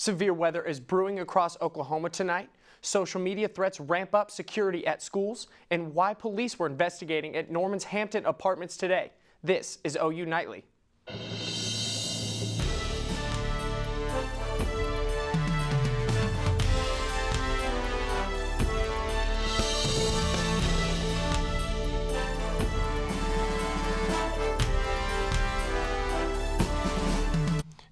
Severe weather is brewing across Oklahoma tonight. Social media threats ramp up security at schools, and why police were investigating at Norman's Hampton apartments today. This is OU Nightly.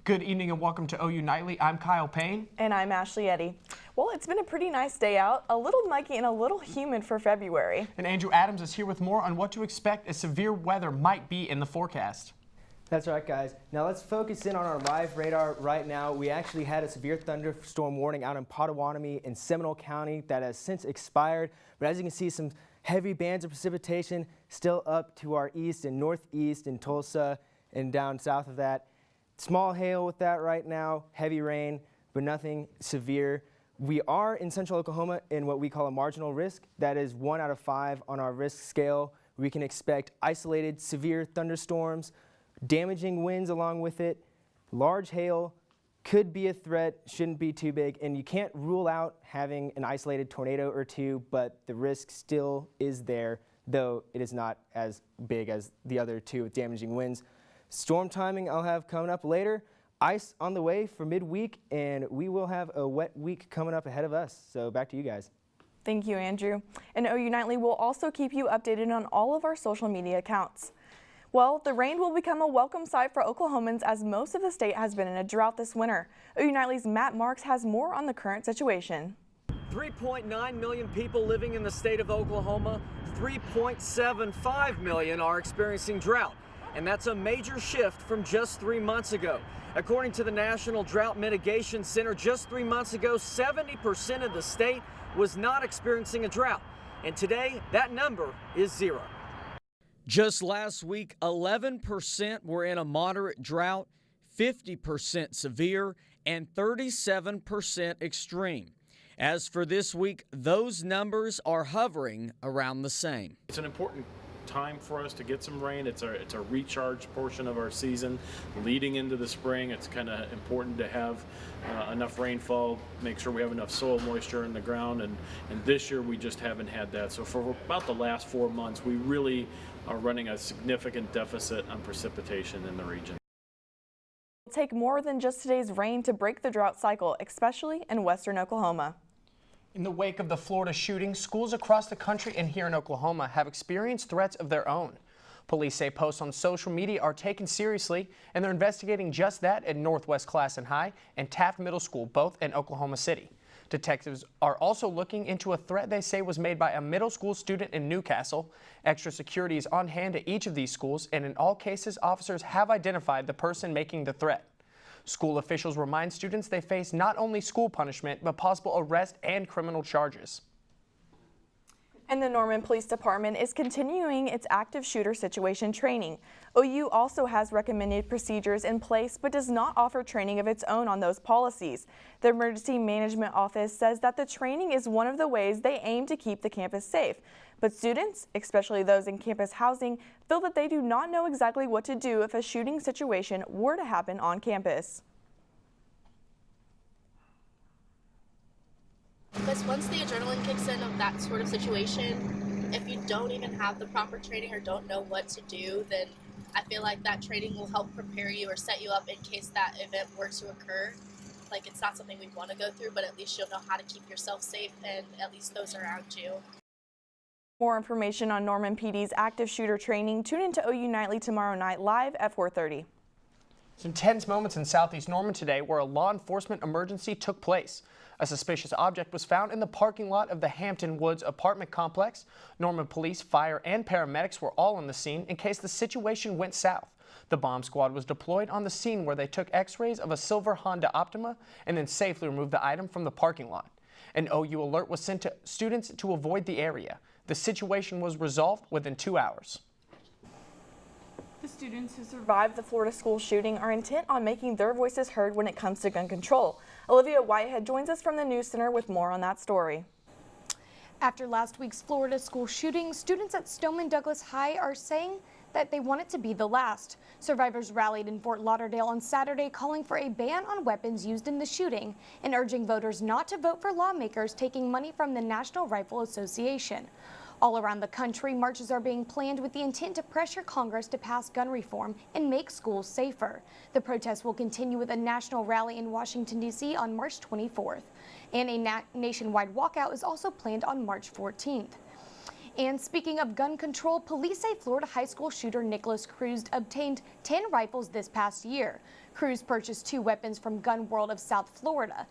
Good evening and welcome to OU Nightly. I'm Kyle Payne. And I'm Ashley Eddy. Well, it's been a pretty nice day out, a little muggy and a little humid for February. And Andrew Adams is here with more on what to expect as severe weather might be in the forecast. That's right, guys. Now let's focus in on our live radar right now. We actually had a severe thunderstorm warning out in Pottawatomie in Seminole County that has since expired. But as you can see, some heavy bands of precipitation still up to our east and northeast in Tulsa and down south of that. Small hail with that right now, heavy rain, but nothing severe. We are in central Oklahoma in what we call a marginal risk. That is 1 out of 5 on our risk scale. We can expect isolated severe thunderstorms, damaging winds along with it, large hail, could be a threat, shouldn't be too big, and you can't rule out having an isolated tornado or two, but the risk still is there, though it is not as big as the other two with damaging winds. Storm timing I'll have coming up later. Ice on the way for midweek, and we will have a wet week coming up ahead of us. So back to you guys. Thank you, Andrew. And OU Nightly will also keep you updated on all of our social media accounts. Well, the rain will become a welcome sight for Oklahomans as most of the state has been in a drought this winter. OU Nightly's Matt Marks has more on the current situation. 3.9 million people living in the state of Oklahoma, 3.75 million are experiencing drought. And that's a major shift from just 3 months ago. According to the National Drought Mitigation Center, just 3 months ago, 70% of the state was not experiencing a drought. And today, that number is 0. Just last week, 11% were in a moderate drought, 50% severe, and 37% extreme. As for this week, those numbers are hovering around the same. It's an important time for us to get some rain. It's a recharge portion of our season leading into the spring. It's kind of important to have enough rainfall, make sure we have enough soil moisture in the ground, and this year we just haven't had that. So for about the last 4 months, we really are running a significant deficit on precipitation in the region. It'll take more than just today's rain to break the drought cycle, especially in western Oklahoma. In the wake of the Florida shooting, schools across the country and here in Oklahoma have experienced threats of their own. Police say posts on social media are taken seriously, and they're investigating just that at Northwest Class and High and Taft Middle School, both in Oklahoma City. Detectives are also looking into a threat they say was made by a middle school student in Newcastle. Extra security is on hand at each of these schools, and in all cases, officers have identified the person making the threat. School officials remind students they face not only school punishment, but possible arrest and criminal charges. And the Norman Police Department is continuing its active shooter situation training. OU also has recommended procedures in place, but does not offer training of its own on those policies. The Emergency Management Office says that the training is one of the ways they aim to keep the campus safe. But students, especially those in campus housing, feel that they do not know exactly what to do if a shooting situation were to happen on campus. Because once the adrenaline kicks in of that sort of situation, if you don't even have the proper training or don't know what to do, then I feel like that training will help prepare you or set you up in case that event were to occur. Like, it's not something we want to go through, but at least you'll know how to keep yourself safe and at least those around you. More information on Norman PD's active shooter training, tune into OU Nightly tomorrow night live at 4:30. Some tense moments in southeast Norman today where a law enforcement emergency took place. A suspicious object was found in the parking lot of the Hampton Woods apartment complex. Norman police, fire, and paramedics were all on the scene in case the situation went south. The bomb squad was deployed on the scene where they took x-rays of a silver Honda Optima and then safely removed the item from the parking lot. An OU alert was sent to students to avoid the area. The situation was resolved within 2 hours. The students who survived the Florida school shooting are intent on making their voices heard when it comes to gun control. Olivia Whitehead joins us from the News Center with more on that story. After last week's Florida school shooting, students at Stoneman Douglas High are saying that they want it to be the last. Survivors rallied in Fort Lauderdale on Saturday calling for a ban on weapons used in the shooting and urging voters not to vote for lawmakers taking money from the National Rifle Association. All around the country, marches are being planned with the intent to pressure Congress to pass gun reform and make schools safer. The protests will continue with a national rally in Washington, D.C. on March 24th. And a nationwide walkout is also planned on March 14th. And speaking of gun control, police say Florida high school shooter Nicholas Cruz obtained 10 rifles this past year. Cruz purchased 2 weapons from Gun World of South Florida.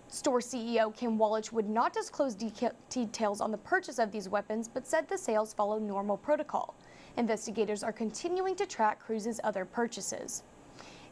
Store CEO Kim Wallich would not disclose details on the purchase of these weapons, but said the sales follow normal protocol. Investigators are continuing to track Cruz's other purchases.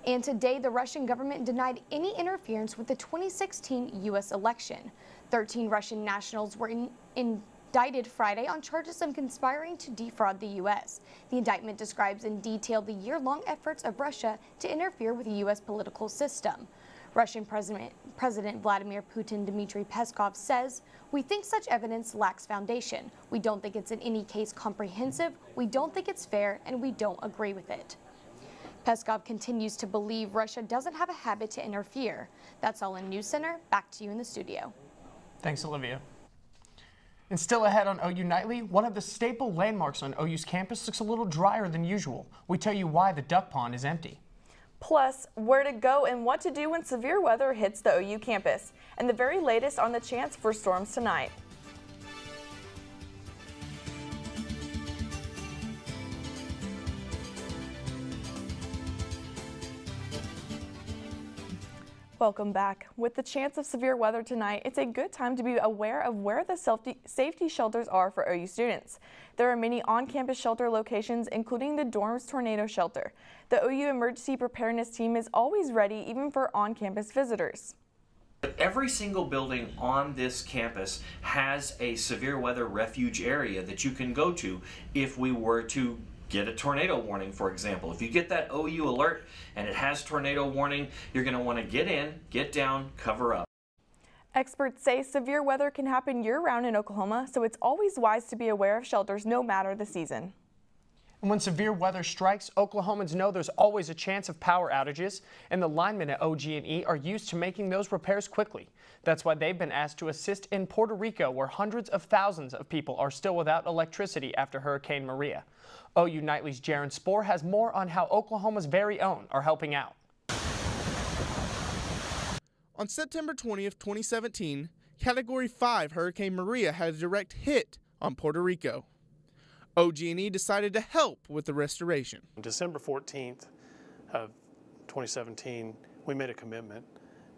And today, the Russian government denied any interference with the 2016 U.S. election. 13 Russian nationals were indicted Friday on charges of conspiring to defraud the U.S. The indictment describes in detail the year-long efforts of Russia to interfere with the U.S. political system. Russian President Vladimir Putin Dmitry Peskov says, "We think such evidence lacks foundation. We don't think it's in any case comprehensive, we don't think it's fair, and we don't agree with it." Peskov continues to believe Russia doesn't have a habit to interfere. That's all in News Center. Back to you in the studio. Thanks, Olivia. And still ahead on OU Nightly, one of the staple landmarks on OU's campus looks a little drier than usual. We tell you why the duck pond is empty. Plus, where to go and what to do when severe weather hits the OU campus, and the very latest on the chance for storms tonight. Welcome back. With the chance of severe weather tonight, it's a good time to be aware of where the safety shelters are for OU students. There are many on-campus shelter locations, including the dorm's tornado shelter. The OU emergency preparedness team is always ready, even for on-campus visitors. Every single building on this campus has a severe weather refuge area that you can go to if we were to get a tornado warning, for example. If you get that OU alert and it has tornado warning, you're going to want to get in, get down, cover up. Experts say severe weather can happen year-round in Oklahoma, so it's always wise to be aware of shelters no matter the season. And when severe weather strikes, Oklahomans know there's always a chance of power outages, and the linemen at OG&E are used to making those repairs quickly. That's why they've been asked to assist in Puerto Rico, where hundreds of thousands of people are still without electricity after Hurricane Maria. OU Nightly's Jaron Spohr has more on how Oklahoma's very own are helping out. On September 20th, 2017, Category 5 Hurricane Maria had a direct hit on Puerto Rico. OG&E decided to help with the restoration. On December 14th of 2017, we made a commitment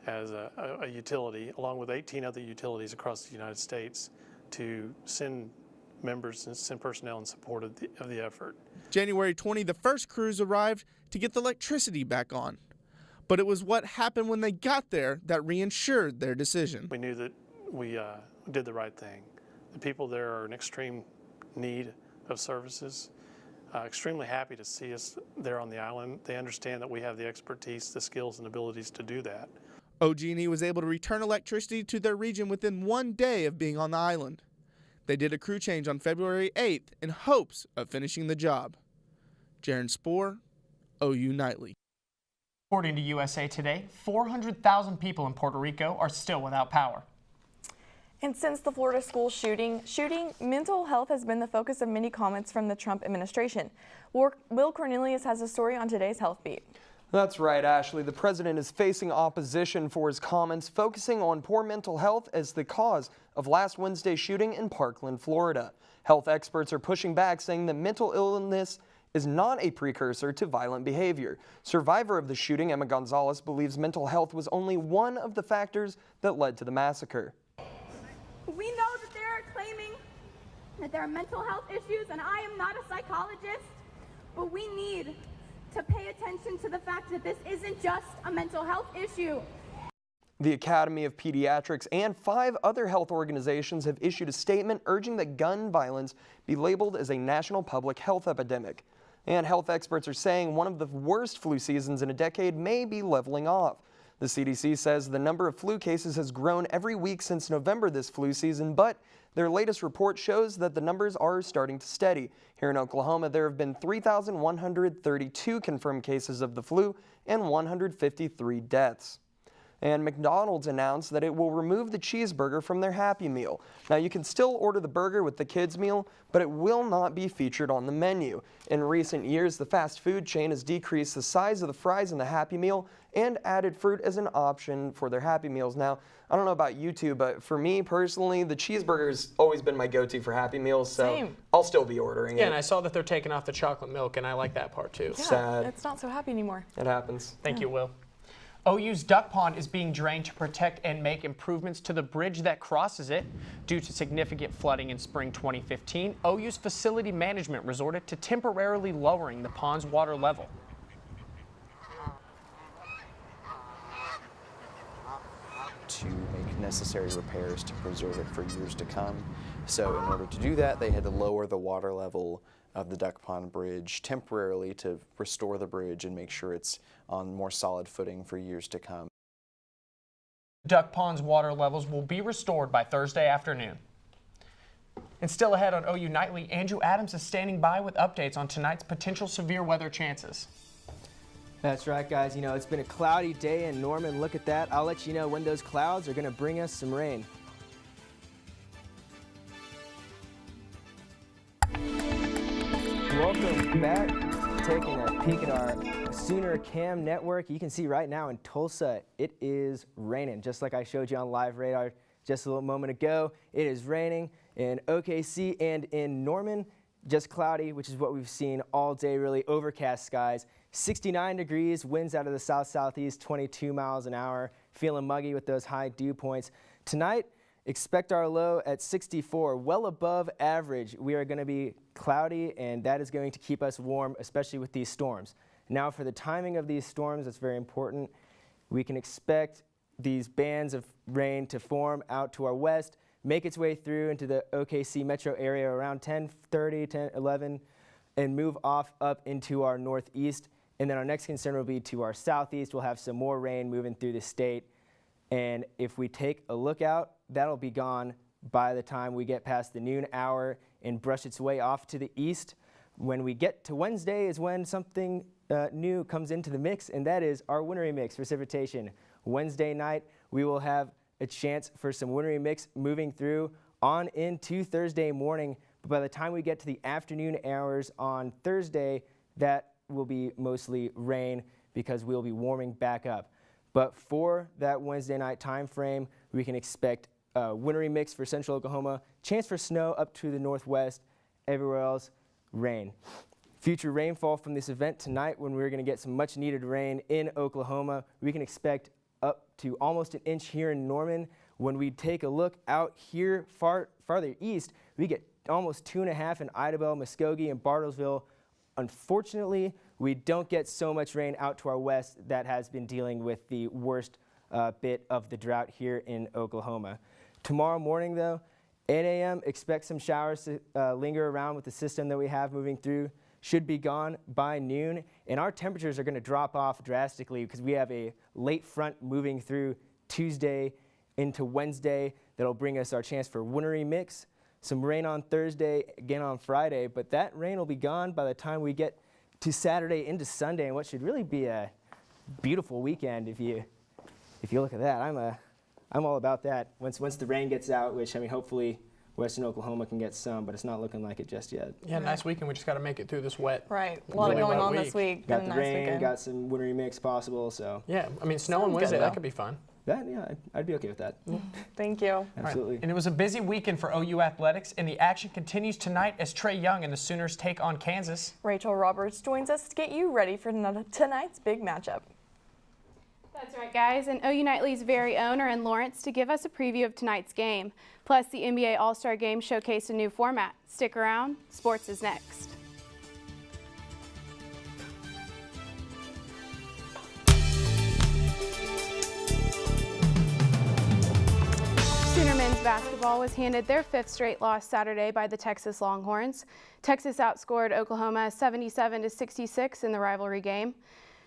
as a utility, along with 18 other utilities across the United States, to send members and send personnel in support of the effort. January 20, the first crews arrived to get the electricity back on. But it was what happened when they got there that reinsured their decision. We knew that we did the right thing. The people there are in extreme need of services. Extremely happy to see us there on the island. They understand that we have the expertise, the skills, and abilities to do that. OG&E was able to return electricity to their region within 1 day of being on the island. They did a crew change on February 8th in hopes of finishing the job. Jaron Spohr, OU Nightly. According to USA Today, 400,000 people in Puerto Rico are still without power. And since the Florida school shooting, mental health has been the focus of many comments from the Trump administration. Will Cornelius has a story on today's Health Beat. That's right, Ashley. The president is facing opposition for his comments focusing on poor mental health as the cause of last Wednesday's shooting in Parkland, Florida. Health experts are pushing back, saying that mental illness is not a precursor to violent behavior. Survivor of the shooting, Emma Gonzalez, believes mental health was only one of the factors that led to the massacre. We know that they're claiming that there are mental health issues, and I am not a psychologist, but we need to pay attention to the fact that this isn't just a mental health issue. The Academy of Pediatrics and 5 other health organizations have issued a statement urging that gun violence be labeled as a national public health epidemic. And health experts are saying one of the worst flu seasons in a decade may be leveling off. The CDC says the number of flu cases has grown every week since November this flu season, but their latest report shows that the numbers are starting to steady. Here in Oklahoma, there have been 3,132 confirmed cases of the flu and 153 deaths. And McDonald's announced that it will remove the cheeseburger from their Happy Meal. Now, you can still order the burger with the kids' meal, but it will not be featured on the menu. In recent years, the fast food chain has decreased the size of the fries in the Happy Meal and added fruit as an option for their Happy Meals. Now, I don't know about you two, but for me personally, the cheeseburger has always been my go-to for Happy Meals, so Same. I'll still be ordering it. Yeah, and I saw that they're taking off the chocolate milk, and I like that part too. Yeah, Sad. it's not so happy anymore. It happens. Thank you, Will. OU's duck pond is being drained to protect and make improvements to the bridge that crosses it. Due to significant flooding in spring 2015, OU's facility management resorted to temporarily lowering the pond's water level. To make necessary repairs to preserve it for years to come. So in order to do that, they had to lower the water level of the Duck Pond Bridge temporarily to restore the bridge and make sure it's on more solid footing for years to come. Duck Pond's water levels will be restored by Thursday afternoon. And still ahead on OU Nightly, Andrew Adams is standing by with updates on tonight's potential severe weather chances. That's right, guys. You know, it's been a cloudy day in Norman. Look at that. I'll let you know when those clouds are going to bring us some rain. Welcome back. Taking a peek at our Sooner Cam network. You can see right now in Tulsa, it is raining. Just like I showed you on live radar just a little moment ago, it is raining in OKC and in Norman. Just cloudy, which is what we've seen all day, really overcast skies. 69 degrees, winds out of the south-southeast, 22 miles an hour. Feeling muggy with those high dew points. Tonight, expect our low at 64, well above average. We are going to be cloudy, and that is going to keep us warm, especially with these storms. Now, for the timing of these storms, it's very important. We can expect these bands of rain to form out to our west, make its way through into the OKC metro area around 10:30, 10:11, and move off up into our northeast. And then our next concern will be to our southeast. We'll have some more rain moving through the state. And if we take a look out, that'll be gone by the time we get past the noon hour and brush its way off to the east. When we get to Wednesday is when something new comes into the mix, and that is our wintry mix precipitation. Wednesday night, we will have a chance for some wintry mix moving through on into Thursday morning. But by the time we get to the afternoon hours on Thursday, that will be mostly rain because we'll be warming back up. But for that Wednesday night time frame, we can expect a wintry mix for central Oklahoma, chance for snow up to the northwest, everywhere else, rain. Future rainfall from this event tonight, when we're going to get some much needed rain in Oklahoma, we can expect up to almost an inch here in Norman. When we take a look out here farther east, we get almost 2.5 in Idabel, Muskogee, and Bartlesville. Unfortunately, we don't get so much rain out to our west that has been dealing with the worst bit of the drought here in Oklahoma. Tomorrow morning, though, 8 a.m., expect some showers to linger around with the system that we have moving through. Should be gone by noon, and our temperatures are going to drop off drastically because we have a late front moving through Tuesday into Wednesday that'll bring us our chance for wintry mix. Some rain on Thursday, again on Friday, but that rain will be gone by the time we get to Saturday into Sunday, and what should really be a beautiful weekend if you look at that. I'm all about that. Once the rain gets out, which, I mean, hopefully western Oklahoma can get some, but it's not looking like it just yet. Yeah, nice weekend. We just got to make it through this wet. Right. A lot going on this week. Got the rain, got some wintry mix possible, so. Yeah, I mean, snow on Wednesday, that could be fun. Yeah, I'd be okay with that. Thank you. Absolutely. Right. And it was a busy weekend for OU athletics, and the action continues tonight as Trey Young and the Sooners take on Kansas. Rachel Roberts joins us to get you ready for tonight's big matchup. That's right, guys, and OU Nightly's very own are in Lawrence to give us a preview of tonight's game. Plus, the NBA All-Star Game showcased a new format. Stick around, sports is next. Sooner men's basketball was handed their 5th straight loss Saturday by the Texas Longhorns. Texas outscored Oklahoma 77-66 in the rivalry game.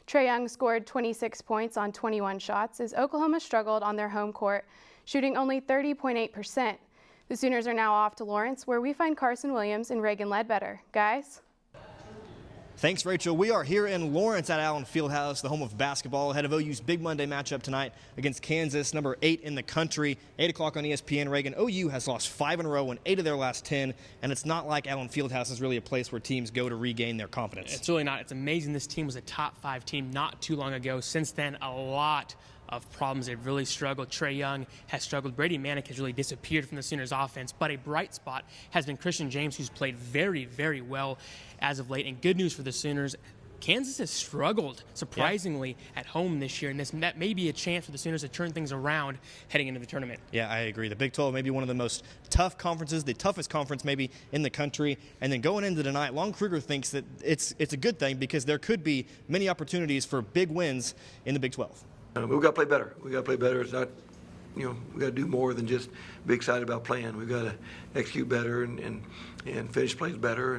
Trae Young scored 26 points on 21 shots as Oklahoma struggled on their home court, shooting only 30.8%. The Sooners are now off to Lawrence, where we find Carson Williams and Reagan Ledbetter. Guys? Thanks, Rachel. We are here in Lawrence at Allen Fieldhouse, the home of basketball, ahead of OU's big Monday matchup tonight against Kansas, number 8 in the country. 8 o'clock on ESPN. Reagan, OU has lost 5 in a row in 8 of their last 10, and it's not like Allen Fieldhouse is really a place where teams go to regain their confidence. It's really not. It's amazing this team was a top 5 team not too long ago. Since then, a lot of problems. They've really struggled. Trae Young has struggled. Brady Manick has really disappeared from the Sooners offense, but a bright spot has been Christian James, who's played very, very well as of late. And good news for the Sooners, Kansas has struggled, surprisingly, at home this year, and that may be a chance for the Sooners to turn things around heading into the tournament. Yeah, I agree. The Big 12 may be one of the most tough conferences, the toughest conference maybe in the country. And then going into tonight, Lon Kruger thinks that it's a good thing because there could be many opportunities for big wins in the Big 12. We've got to play better. We've got to play better. It's not, we've got to do more than just be excited about playing. We've got to execute better and finish plays better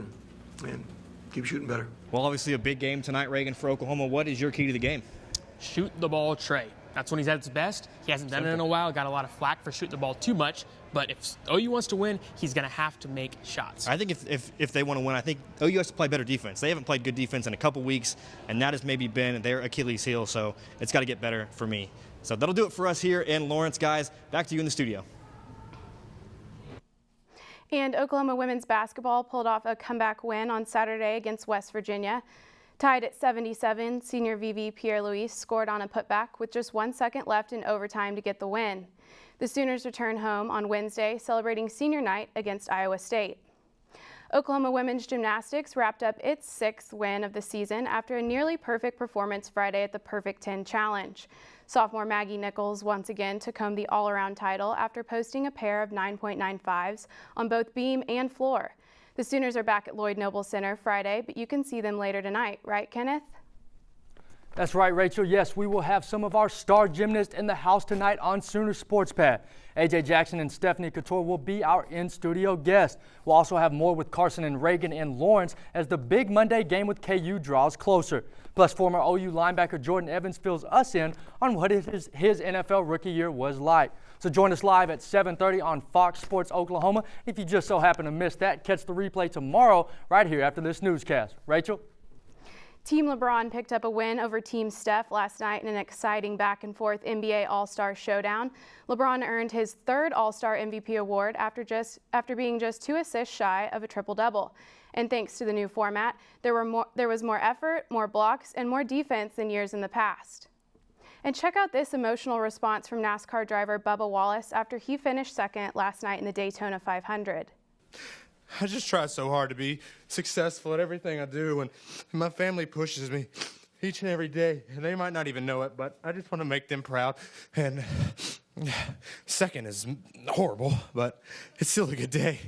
and keep shooting better. Well, obviously a big game tonight, Reagan, for Oklahoma. What is your key to the game? Shoot the ball, Trae. That's when he's at his best. He hasn't done it in a while. Got a lot of flack for shooting the ball too much. But if OU wants to win, he's going to have to make shots. I think if they want to win, I think OU has to play better defense. They haven't played good defense in a couple weeks, and that has maybe been their Achilles heel, so it's got to get better for me. So that'll do it for us here in Lawrence, guys. Back to you in the studio. And Oklahoma women's basketball pulled off a comeback win on Saturday against West Virginia. Tied at 77, senior VV Pierre-Louis scored on a putback with just 1 second left in overtime to get the win. The Sooners return home on Wednesday, celebrating senior night against Iowa State. Oklahoma women's gymnastics wrapped up its 6th win of the season after a nearly perfect performance Friday at the Perfect 10 Challenge. Sophomore Maggie Nichols once again took home the all-around title after posting a pair of 9.95s on both beam and floor. The Sooners are back at Lloyd Noble Center Friday, but you can see them later tonight, right, Kenneth? That's right, Rachel. Yes, we will have some of our star gymnasts in the house tonight on Sooner Sports Pad. AJ Jackson and Stephanie Couture will be our in-studio guests. We'll also have more with Carson and Reagan in Lawrence as the big Monday game with KU draws closer. Plus, former OU linebacker Jordan Evans fills us in on what his NFL rookie year was like. So join us live at 7:30 on Fox Sports Oklahoma. If you just so happen to miss that, catch the replay tomorrow right here after this newscast. Rachel? Team LeBron picked up a win over Team Steph last night in an exciting back-and-forth NBA All-Star showdown. LeBron earned his 3rd All-Star MVP award after being just 2 assists shy of a triple-double. And thanks to the new format, there was more effort, more blocks, and more defense than years in the past. And check out this emotional response from NASCAR driver Bubba Wallace after he finished 2nd last night in the Daytona 500. I just try so hard to be successful at everything I do, and my family pushes me each and every day, and they might not even know it, but I just want to make them proud. And 2nd is horrible, but it's still a good day.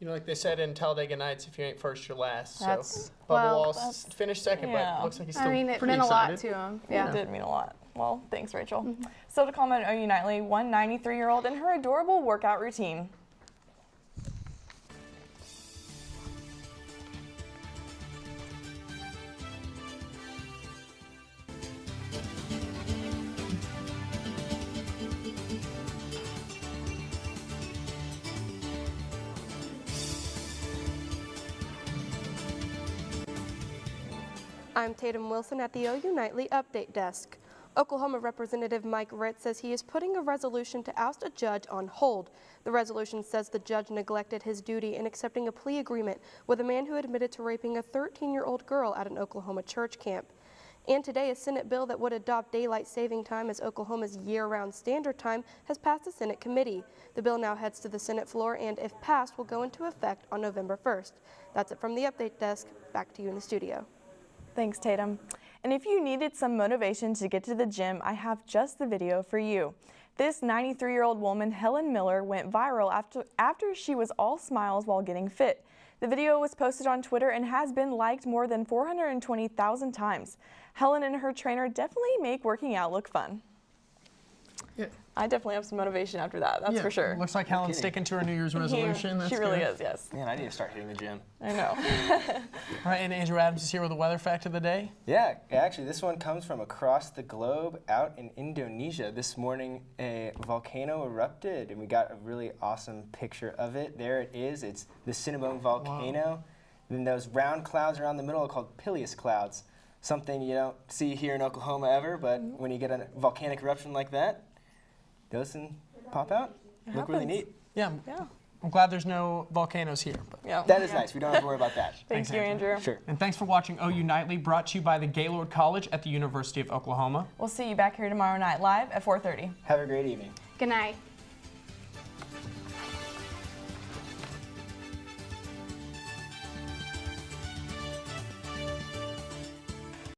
You know, like they said in Talladega Nights, if you ain't first, you're last. That's, so Bubba Wallace finished 2nd, but looks like he's still it pretty meant a lot excited. to him. Yeah. It did mean a lot. Well, thanks, Rachel. Still to comment on OU Nightly, one 93-year-old and her adorable workout routine. I'm Taitum Wilson at the OU Nightly Update Desk. Oklahoma Representative Mike Ritz says he is putting a resolution to oust a judge on hold. The resolution says the judge neglected his duty in accepting a plea agreement with a man who admitted to raping a 13-year-old girl at an Oklahoma church camp. And today, a Senate bill that would adopt daylight saving time as Oklahoma's year-round standard time has passed the Senate committee. The bill now heads to the Senate floor and, if passed, will go into effect on November 1st. That's it from the Update Desk. Back to you in the studio. Thanks, Taitum. And if you needed some motivation to get to the gym, I have just the video for you. This 93-year-old woman, Helen Miller, went viral after she was all smiles while getting fit. The video was posted on Twitter and has been liked more than 420,000 times. Helen and her trainer definitely make working out look fun. I definitely have some motivation after that, that's for sure. Looks like Helen's sticking to her New Year's resolution. That's She really good. is, yes. Man, I need to start hitting the gym. I know. All right, and Andrew Adams is here with the weather fact of the day. Yeah, actually, this one comes from across the globe out in Indonesia. This morning, a volcano erupted, and we got a really awesome picture of it. There it is. It's the Cinnabon volcano. Wow. And then those round clouds around the middle are called Peleus clouds. Something you don't see here in Oklahoma ever, but when you get a volcanic eruption like that, those can pop out. Look really neat. Yeah. I'm glad there's no volcanoes here. But That is nice. We don't have to worry about that. Thank you, Andrew. Sure. And thanks for watching OU Nightly, brought to you by the Gaylord College at the University of Oklahoma. We'll see you back here tomorrow night live at 4:30. Have a great evening. Good night.